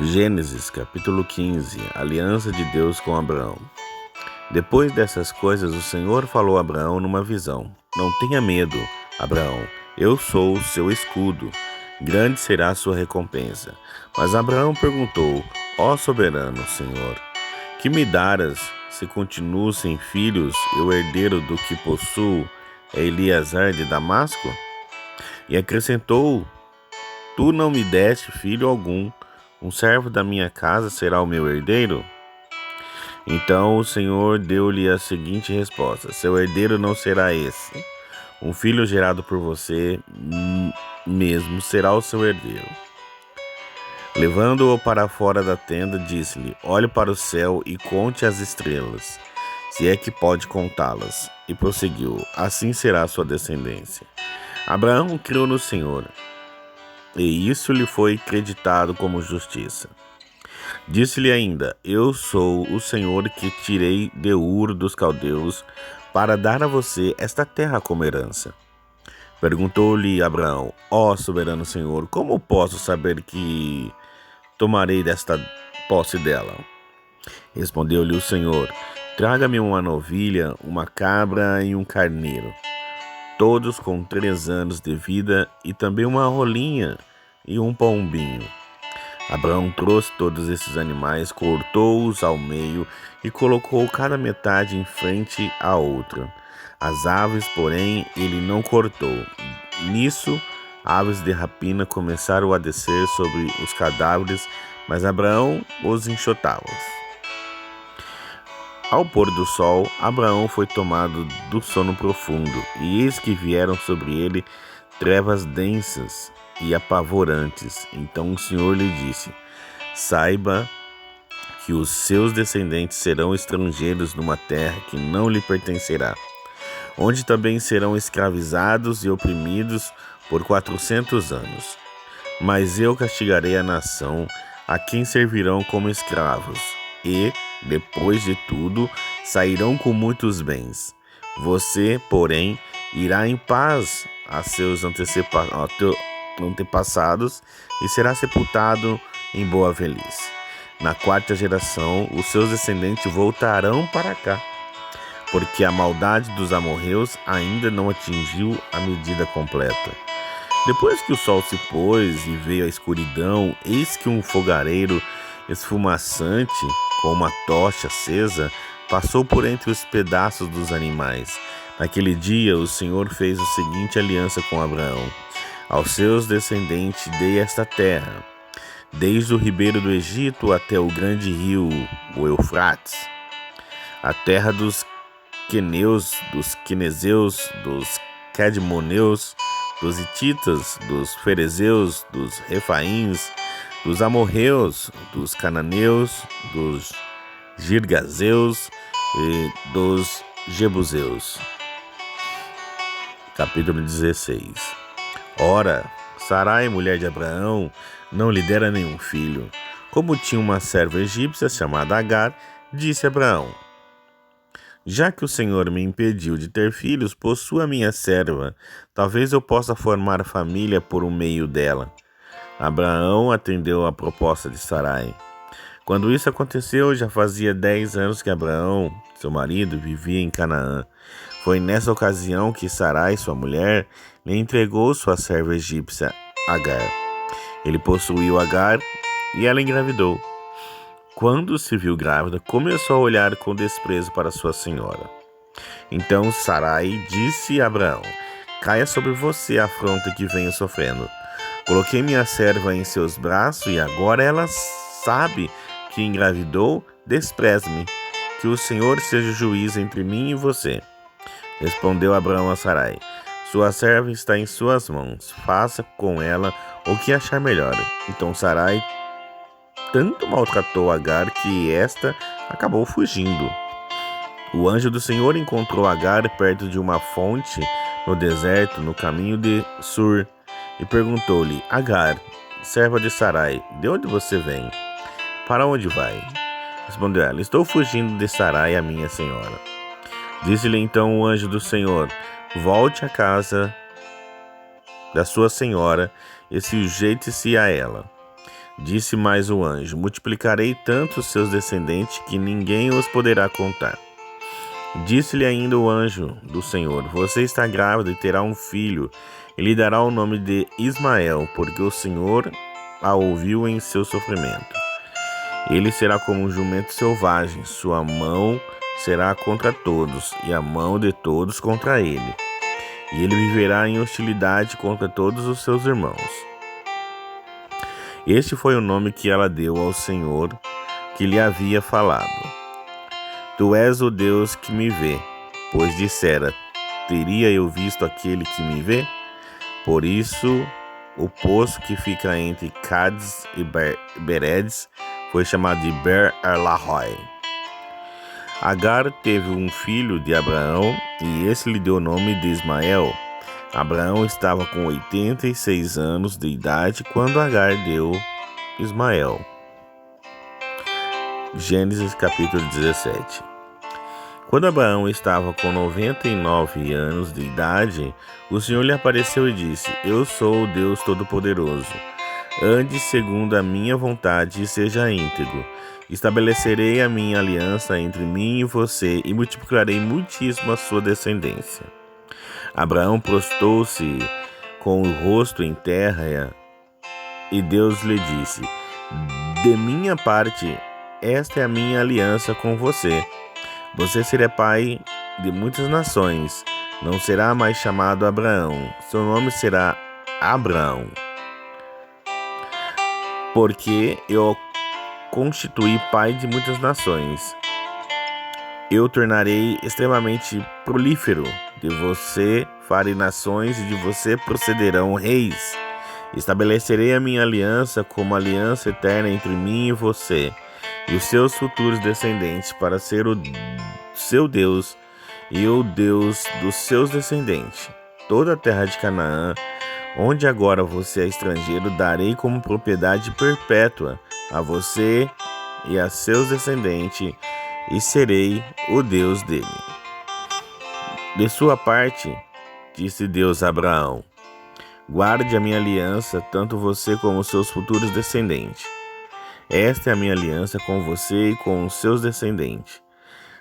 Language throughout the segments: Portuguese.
Gênesis capítulo 15. Aliança de Deus com Abraão. Depois dessas coisas, o Senhor falou a Abraão numa visão: Não tenha medo, Abraão, eu sou o seu escudo. Grande será a sua recompensa. Mas Abraão perguntou: Ó soberano Senhor, que me darás se continuo sem filhos e o herdeiro do que possuo é Eliezer de Damasco? E acrescentou: Tu não me deste filho algum. Um servo da minha casa será o meu herdeiro? Então o Senhor deu-lhe a seguinte resposta: Seu herdeiro não será esse. Um filho gerado por você mesmo será o seu herdeiro. Levando-o para fora da tenda, disse-lhe: Olhe para o céu e conte as estrelas, se é que pode contá-las. E prosseguiu: Assim será a sua descendência. Abraão creu no Senhor, e isso lhe foi creditado como justiça. Disse-lhe ainda: Eu sou o Senhor que tirei de Ur dos caldeus para dar a você esta terra como herança. Perguntou-lhe Abraão: Ó soberano Senhor, como posso saber que tomarei desta posse dela? Respondeu-lhe o Senhor: Traga-me uma novilha, uma cabra e um carneiro, todos com 3 anos de vida, e também uma rolinha e um pombinho. Abraão trouxe todos esses animais, cortou-os ao meio e colocou cada metade em frente à outra. As aves, porém, ele não cortou. Nisso, aves de rapina começaram a descer sobre os cadáveres, mas Abraão os enxotava. Ao pôr do sol, Abraão foi tomado do sono profundo, e eis que vieram sobre ele trevas densas e apavorantes. Então o Senhor lhe disse: Saiba que os seus descendentes serão estrangeiros numa terra que não lhe pertencerá, onde também serão escravizados e oprimidos por 400 anos. Mas eu castigarei a nação a quem servirão como escravos, e, depois de tudo, sairão com muitos bens. Você, porém, irá em paz a seus antepassados e será sepultado em boa velhice. Na 4ª geração, os seus descendentes voltarão para cá, porque a maldade dos amorreus ainda não atingiu a medida completa. Depois que o sol se pôs e veio a escuridão, eis que um fogareiro esfumaçante, com uma tocha acesa, passou por entre os pedaços dos animais. Naquele dia, o Senhor fez a seguinte aliança com Abraão: Aos seus descendentes dei esta terra, desde o ribeiro do Egito até o grande rio, o Eufrates, a terra dos queneus, dos quenezeus, dos cadmoneus, dos hititas, dos ferezeus, dos refaíns, dos amorreus, dos cananeus, dos girgazeus e dos jebuseus. Capítulo 16. Ora, Sarai, mulher de Abraão, não lhe dera nenhum filho. Como tinha uma serva egípcia chamada Agar, disse Abraão: Já que o Senhor me impediu de ter filhos, possua minha serva. Talvez eu possa formar família por meio dela. Abraão atendeu à proposta de Sarai. Quando isso aconteceu, já fazia 10 anos que Abraão, seu marido, vivia em Canaã. Foi nessa ocasião que Sarai, sua mulher, lhe entregou sua serva egípcia, Agar. Ele possuiu Agar e ela engravidou. Quando se viu grávida, começou a olhar com desprezo para sua senhora. Então Sarai disse a Abraão: Caia sobre você a afronta que venho sofrendo. Coloquei minha serva em seus braços e agora ela sabe que engravidou. Despreze-me, que o Senhor seja juiz entre mim e você. Respondeu Abraão a Sarai: Sua serva está em suas mãos, faça com ela o que achar melhor. Então Sarai tanto maltratou Agar que esta acabou fugindo. O anjo do Senhor encontrou Agar perto de uma fonte no deserto, no caminho de Sur, e perguntou-lhe: Agar, serva de Sarai, de onde você vem? Para onde vai? Respondeu ela: Estou fugindo de Sarai, a minha senhora. Disse-lhe então o anjo do Senhor: Volte à casa da sua senhora e sujeite-se a ela. Disse mais o anjo: multiplicarei tanto os seus descendentes que ninguém os poderá contar. Disse-lhe ainda o anjo do Senhor: você está grávida e terá um filho, e lhe dará o nome de Ismael, porque o Senhor a ouviu em seu sofrimento. Ele será como um jumento selvagem, sua mão será contra todos, e a mão de todos contra ele. E ele viverá em hostilidade contra todos os seus irmãos. Este foi o nome que ela deu ao Senhor, que lhe havia falado: tu és o Deus que me vê, pois dissera: teria eu visto aquele que me vê? Por isso, o poço que fica entre Cádiz e Beredes foi chamado de Ber-Lahai. Agar teve um filho de Abraão, e esse lhe deu o nome de Ismael. Abraão estava com 86 anos de idade quando Agar deu Ismael. Gênesis capítulo 17. Quando Abraão estava com 99 anos de idade, o Senhor lhe apareceu e disse: eu sou o Deus Todo-Poderoso. Ande segundo a minha vontade e seja íntegro. Estabelecerei a minha aliança entre mim e você e multiplicarei muitíssimo a sua descendência. Abraão prostrou-se com o rosto em terra e Deus lhe disse: de minha parte, esta é a minha aliança com você. Você será pai de muitas nações. Não será mais chamado Abraão. Seu nome será Abrão, porque eu constituí pai de muitas nações. Eu tornarei extremamente prolífero. De você farei nações e de você procederão reis. Estabelecerei a minha aliança como aliança eterna entre mim e você e os seus futuros descendentes, para ser o seu Deus e o Deus dos seus descendentes. Toda a terra de Canaã, onde agora você é estrangeiro, darei como propriedade perpétua a você e a seus descendentes, e serei o Deus dele. De sua parte, disse Deus a Abraão: guarde a minha aliança, tanto você como os seus futuros descendentes. Esta é a minha aliança com você e com os seus descendentes.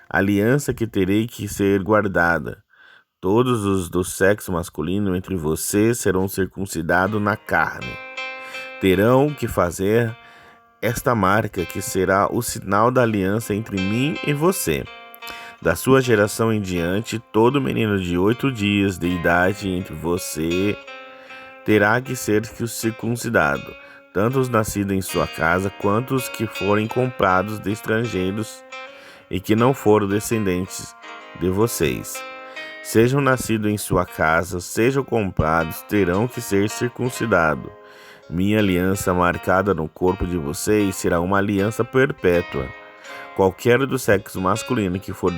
Aliança que terei que ser guardada. Todos os do sexo masculino entre vocês serão circuncidados na carne. Terão que fazer esta marca, que será o sinal da aliança entre mim e você. Da sua geração em diante, todo menino de 8 dias de idade entre você terá que ser circuncidado, tanto os nascidos em sua casa, quanto os que forem comprados de estrangeiros e que não foram descendentes de vocês. Sejam nascidos em sua casa, sejam comprados, terão que ser circuncidados. Minha aliança marcada no corpo de vocês será uma aliança perpétua. Qualquer do sexo masculino que for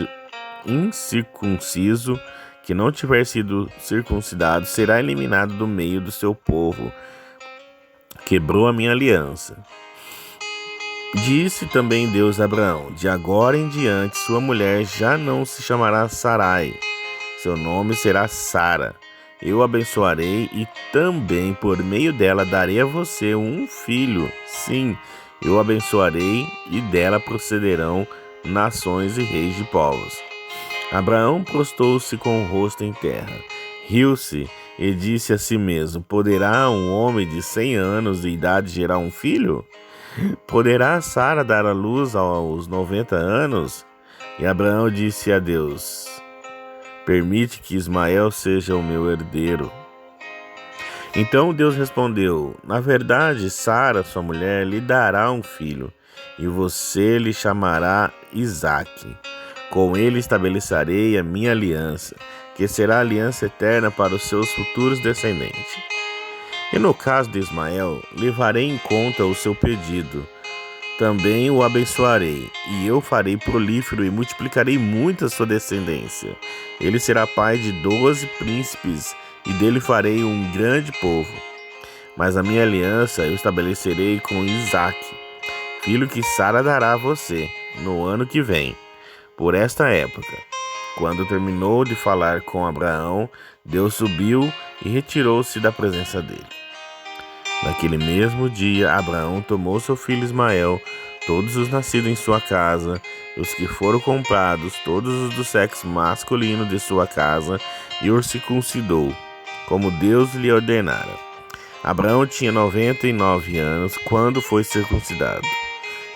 incircunciso, que não tiver sido circuncidado, será eliminado do meio do seu povo. Quebrou a minha aliança. Disse também Deus a Abraão: de agora em diante sua mulher já não se chamará Sarai, seu nome será Sara. Eu abençoarei e também por meio dela darei a você um filho. Sim, eu abençoarei e dela procederão nações e reis de povos. Abraão prostrou-se com o rosto em terra, riu-se e disse a si mesmo: poderá um homem de 100 anos de idade gerar um filho? Poderá Sara dar à luz aos 90 anos? E Abraão disse a Deus: permite que Ismael seja o meu herdeiro. Então Deus respondeu: na verdade, Sara, sua mulher, lhe dará um filho, e você lhe chamará Isaque. Com ele estabelecerei a minha aliança, que será aliança eterna para os seus futuros descendentes. E no caso de Ismael, levarei em conta o seu pedido. Também o abençoarei, e eu farei prolífero e multiplicarei muito a sua descendência. Ele será pai de 12 príncipes, e dele farei um grande povo. Mas a minha aliança eu estabelecerei com Isaque, filho que Sara dará a você, no ano que vem, por esta época. Quando terminou de falar com Abraão, Deus subiu e retirou-se da presença dele. Naquele mesmo dia, Abraão tomou seu filho Ismael, todos os nascidos em sua casa, os que foram comprados, todos os do sexo masculino de sua casa, e os circuncidou, como Deus lhe ordenara. Abraão tinha 99 anos quando foi circuncidado,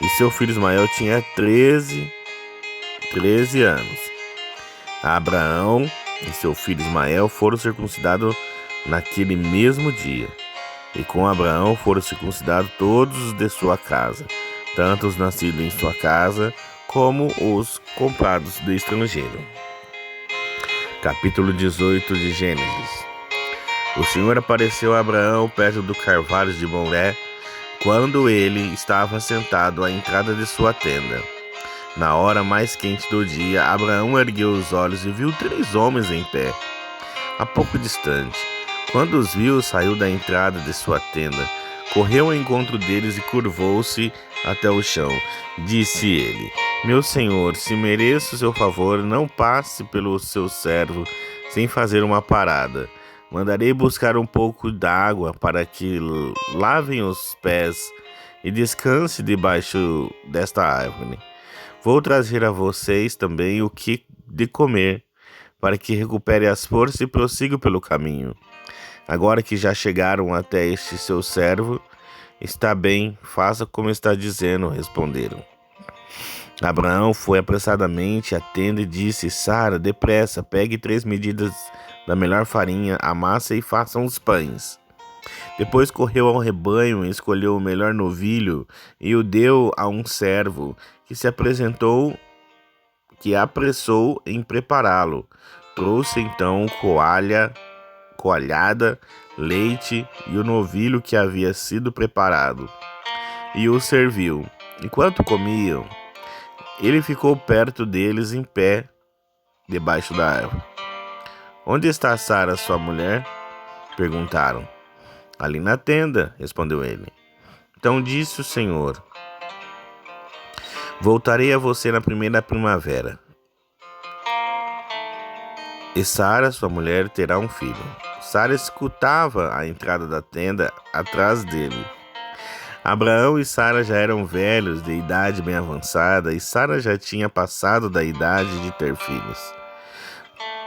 e seu filho Ismael tinha 13 anos. Abraão e seu filho Ismael foram circuncidados naquele mesmo dia. E com Abraão foram circuncidados todos os de sua casa, tanto os nascidos em sua casa, como os comprados do estrangeiro. Capítulo 18 de Gênesis. O Senhor apareceu a Abraão perto do carvalho de Moré, quando ele estava sentado à entrada de sua tenda. Na hora mais quente do dia, Abraão ergueu os olhos e viu 3 homens em pé, a pouco distante. Quando os viu, saiu da entrada de sua tenda, correu ao encontro deles e curvou-se até o chão. Disse ele: Meu senhor, se mereço seu favor, não passe pelo seu servo sem fazer uma parada. Mandarei buscar um pouco d'água para que lavem os pés e descanse debaixo desta árvore. Vou trazer a vocês também o que de comer, para que recupere as forças e prossiga pelo caminho. Agora que já chegaram até este seu servo, está bem, faça como está dizendo, responderam. Abraão foi apressadamente à tenda e disse: Sara, depressa, pegue 3 medidas da melhor farinha, amassa e faça uns pães. Depois correu ao rebanho e escolheu o melhor novilho e o deu a um servo que apressou em prepará-lo. Trouxe então coalhada, leite e o novilho que havia sido preparado, e o serviu. Enquanto comiam, ele ficou perto deles em pé, debaixo da árvore. Onde está Sara, sua mulher? Perguntaram. Ali na tenda, respondeu ele. Então disse o Senhor: Voltarei a você na primeira primavera, e Sara, sua mulher, terá um filho. Sara escutava a entrada da tenda atrás dele. Abraão e Sara já eram velhos, de idade bem avançada, e Sara já tinha passado da idade de ter filhos.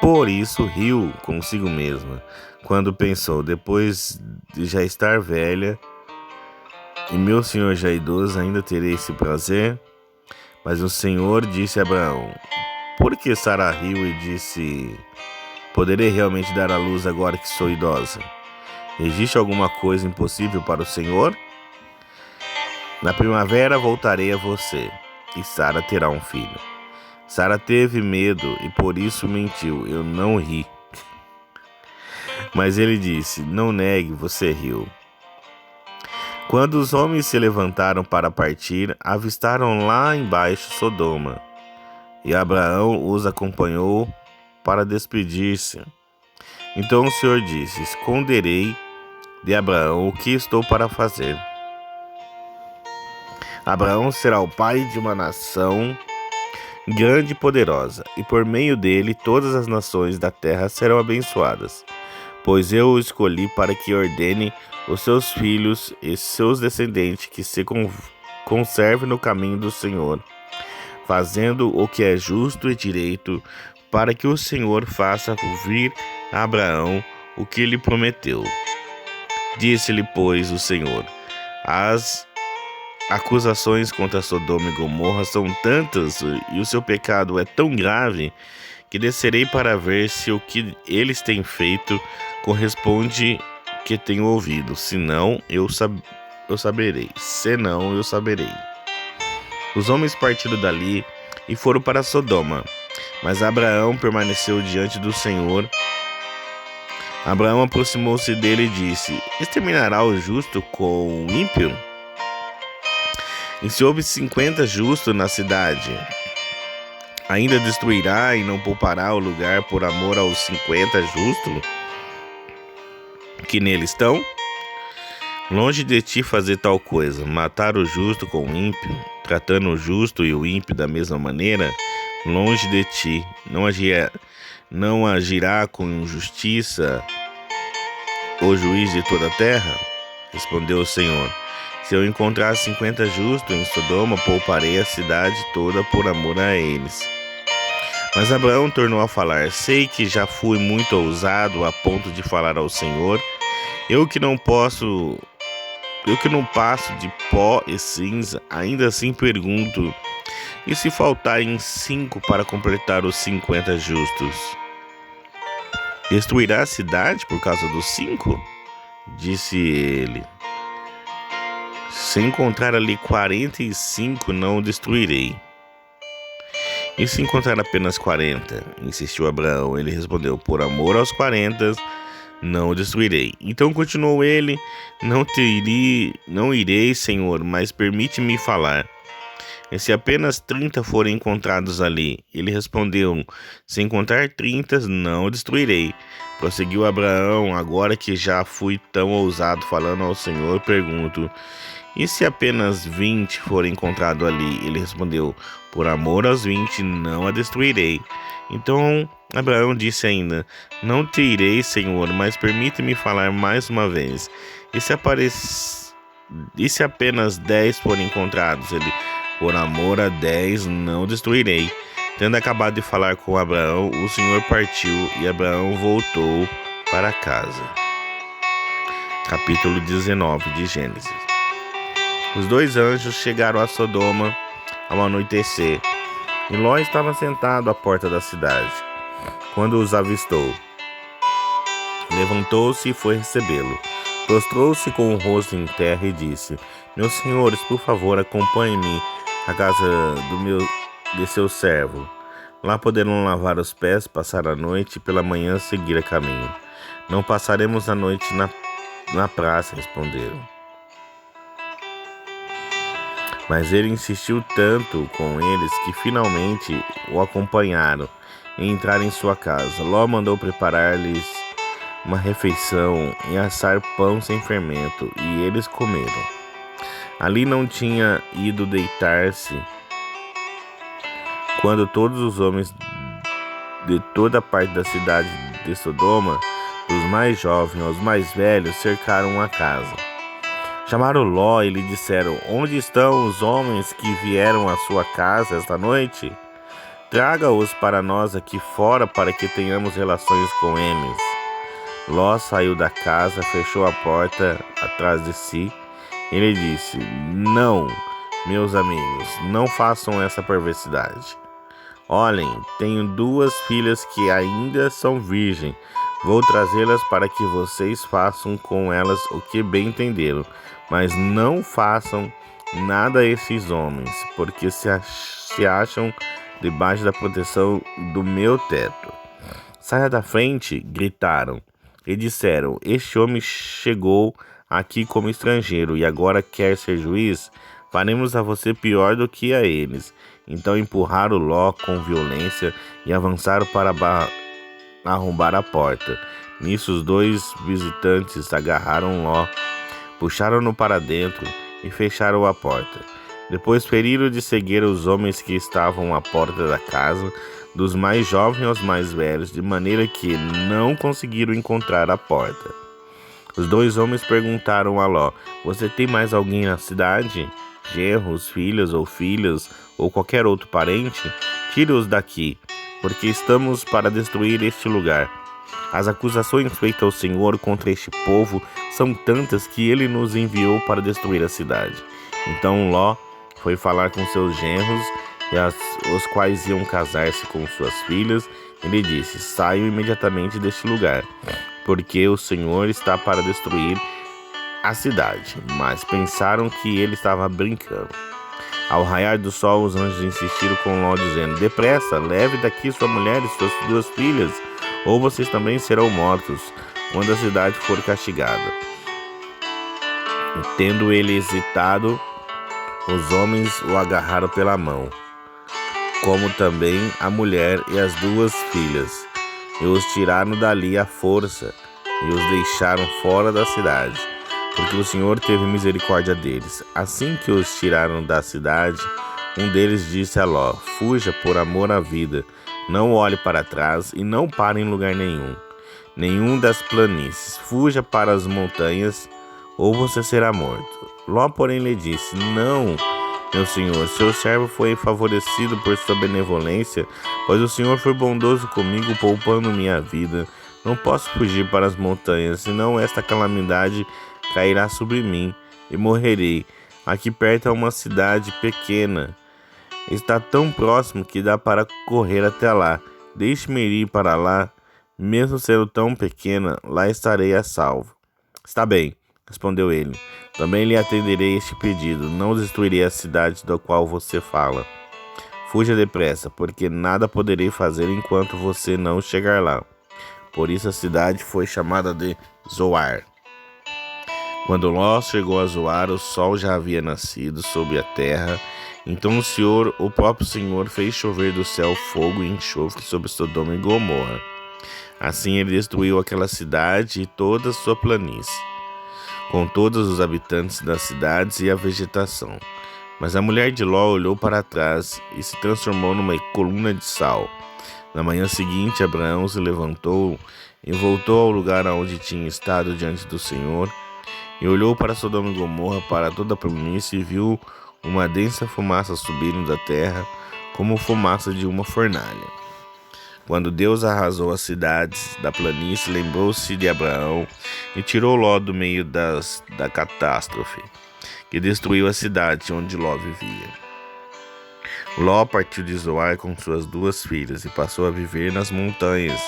Por isso riu consigo mesma, quando pensou: depois de já estar velha, e meu senhor já idoso, ainda terei esse prazer? Mas o Senhor disse a Abraão: Por que Sara riu e disse: Poderei realmente dar à luz agora que sou idosa? Existe alguma coisa impossível para o Senhor? Na primavera voltarei a você, e Sara terá um filho. Sara teve medo e por isso mentiu: Eu não ri. Mas ele disse: Não negue, você riu. Quando os homens se levantaram para partir, avistaram lá embaixo Sodoma. E Abraão os acompanhou para despedir-se. Então o Senhor disse: Esconderei de Abraão o que estou para fazer. Abraão será o pai de uma nação grande e poderosa, e por meio dele todas as nações da terra serão abençoadas, pois eu o escolhi para que ordene os seus filhos e seus descendentes que se conservem no caminho do Senhor, fazendo o que é justo e direito, para que o Senhor faça ouvir a Abraão o que lhe prometeu. Disse-lhe, pois, o Senhor: As acusações contra Sodoma e Gomorra são tantas e o seu pecado é tão grave que descerei para ver se o que eles têm feito corresponde que tenho ouvido. Senão eu saberei. Senão eu saberei. Os homens partiram dali e foram para Sodoma, mas Abraão permaneceu diante do Senhor. Abraão aproximou-se dele e disse: Exterminará o justo com o ímpio? E se houve 50 justos na cidade, ainda destruirá e não poupará o lugar por amor aos 50 justos que nele estão? Longe de ti fazer tal coisa, matar o justo com o ímpio, tratando o justo e o ímpio da mesma maneira. Longe de ti, não agirá com justiça o juiz de toda a terra? respondeu o Senhor. Se eu encontrar 50 justos em Sodoma, pouparei a cidade toda por amor a eles. Mas Abraão tornou a falar: sei que já fui muito ousado a ponto de falar ao Senhor. Eu que não passo de pó e cinza, ainda assim pergunto: e se faltarem 5 para completar os 50 justos? Destruirá a cidade por causa dos 5? Disse ele. Se encontrar ali 45, não o destruirei. E se encontrar apenas 40? Insistiu Abraão. Ele respondeu: por amor aos 40, não o destruirei. Então continuou ele: não irei, Senhor, mas permite-me falar. E se apenas 30 forem encontrados ali? Ele respondeu: se encontrar 30, não o destruirei. Prosseguiu Abraão: agora que já fui tão ousado falando ao Senhor, pergunto: e se apenas 20 forem encontrados ali? Ele respondeu: por amor aos 20, não a destruirei. Então Abraão disse ainda: não te irei, Senhor, mas permite-me falar mais uma vez. E se apenas 10 forem encontrados? Ele: por amor a 10, não destruirei. Tendo acabado de falar com Abraão, o Senhor partiu e Abraão voltou para casa. Capítulo 19 de Gênesis. Os 2 anjos chegaram a Sodoma ao anoitecer, e Ló estava sentado à porta da cidade, quando os avistou. Levantou-se e foi recebê-lo. Prostrou-se com o rosto em terra e disse: meus senhores, por favor, acompanhem-me à casa de seu servo. Lá poderão lavar os pés, passar a noite e pela manhã seguir a caminho. Não passaremos a noite na praça, responderam. Mas ele insistiu tanto com eles que finalmente o acompanharam e entraram em sua casa. Ló mandou preparar-lhes uma refeição e assar pão sem fermento, e eles comeram. Ali não tinha ido deitar-se quando todos os homens de toda a parte da cidade de Sodoma, dos mais jovens aos mais velhos, cercaram a casa. Chamaram Ló e lhe disseram: onde estão os homens que vieram à sua casa esta noite? Traga-os para nós aqui fora, para que tenhamos relações com eles. Ló saiu da casa, fechou a porta atrás de si. Ele disse: não, meus amigos, não façam essa perversidade. Olhem, tenho 2 filhas que ainda são virgens. Vou trazê-las para que vocês façam com elas o que bem entenderam. Mas não façam nada a esses homens, porque se acham debaixo da proteção do meu teto. Saia da frente, gritaram, e disseram: este homem chegou aqui como estrangeiro e agora quer ser juiz? Faremos a você pior do que a eles. Então empurraram Ló com violência e avançaram para arrombar a porta. Nisso os 2 visitantes agarraram Ló, puxaram-no para dentro e fecharam a porta. Depois feriram de cegueira os homens que estavam à porta da casa, dos mais jovens aos mais velhos, de maneira que não conseguiram encontrar a porta. Os 2 homens perguntaram a Ló: você tem mais alguém na cidade? Genros, filhos ou filhas, ou qualquer outro parente? Tire-os daqui, porque estamos para destruir este lugar. As acusações feitas ao Senhor contra este povo são tantas que ele nos enviou para destruir a cidade. Então Ló foi falar com seus genros, os quais iam casar-se com suas filhas. Ele disse: saiam imediatamente deste lugar, porque o Senhor está para destruir a cidade. Mas pensaram que ele estava brincando. Ao raiar do sol, os anjos insistiram com Ló, dizendo: depressa, leve daqui sua mulher e suas 2 filhas, ou vocês também serão mortos quando a cidade for castigada. E tendo ele hesitado, os homens o agarraram pela mão, como também a mulher e as 2 filhas, e os tiraram dali à força, e os deixaram fora da cidade, porque o Senhor teve misericórdia deles. Assim que os tiraram da cidade, um deles disse a Ló: fuja por amor à vida, não olhe para trás e não pare em lugar nenhum das planícies. Fuja para as montanhas ou você será morto. Ló, porém, lhe disse: Não, meu senhor, seu servo foi favorecido por sua benevolência, pois o Senhor foi bondoso comigo, poupando minha vida. Não posso fugir para as montanhas, senão esta calamidade cairá sobre mim e morrerei. Aqui perto há uma cidade pequena. Está tão próximo que dá para correr até lá. Deixe-me ir para lá, mesmo sendo tão pequena, lá estarei a salvo. Está bem, respondeu ele. Também lhe atenderei este pedido. Não destruirei a cidade da qual você fala. Fuja depressa, porque nada poderei fazer enquanto você não chegar lá. Por isso a cidade foi chamada de Zoar. Quando Ló chegou a Zoar, o sol já havia nascido sobre a terra. Então o próprio Senhor, fez chover do céu fogo e enxofre sobre Sodoma e Gomorra. Assim ele destruiu aquela cidade e toda a sua planície, com todos os habitantes das cidades e a vegetação. Mas a mulher de Ló olhou para trás e se transformou numa coluna de sal. Na manhã seguinte, Abraão se levantou e voltou ao lugar onde tinha estado diante do Senhor, e olhou para Sodoma e Gomorra, para toda a planície, e viu uma densa fumaça subindo da terra, como fumaça de uma fornalha. Quando Deus arrasou as cidades da planície, lembrou-se de Abraão e tirou Ló do meio da catástrofe, que destruiu a cidade onde Ló vivia. Ló partiu de Zoar com suas 2 filhas e passou a viver nas montanhas,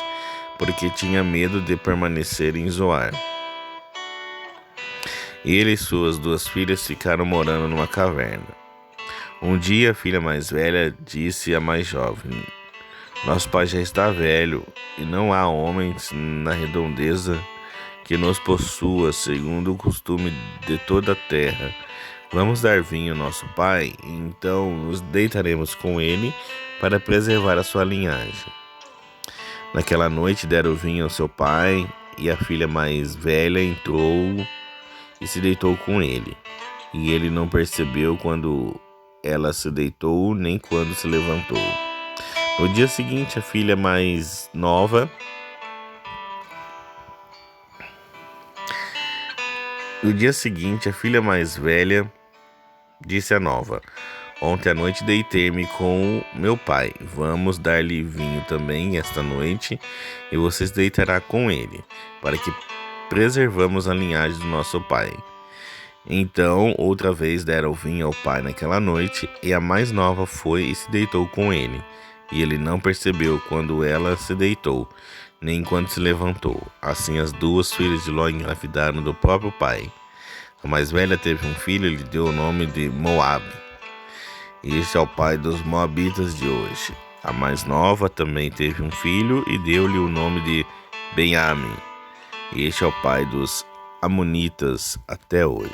porque tinha medo de permanecer em Zoar. Ele e suas 2 filhas ficaram morando numa caverna. Um dia, a filha mais velha disse à mais jovem: Nosso pai já está velho, e não há homens na redondeza que nos possua, segundo o costume de toda a terra. Vamos dar vinho ao nosso pai, e então nos deitaremos com ele para preservar a sua linhagem. Naquela noite deram vinho ao seu pai, e a filha mais velha entrou e se deitou com ele. E ele não percebeu quando ela se deitou, nem quando se levantou. No dia seguinte, a filha mais velha disse à nova: Ontem à noite deitei-me com meu pai. Vamos dar-lhe vinho também esta noite, e você se deitará com ele, para que preservamos a linhagem do nosso pai. Então, outra vez deram vinho ao pai naquela noite, e a mais nova foi e se deitou com ele. E ele não percebeu quando ela se deitou, nem quando se levantou. Assim as 2 filhas de Ló engravidaram do próprio pai. A mais velha teve um filho e lhe deu o nome de Moabe. Este é o pai dos moabitas de hoje. A mais nova também teve um filho e deu-lhe o nome de Benjamim. Este é o pai dos amonitas até hoje.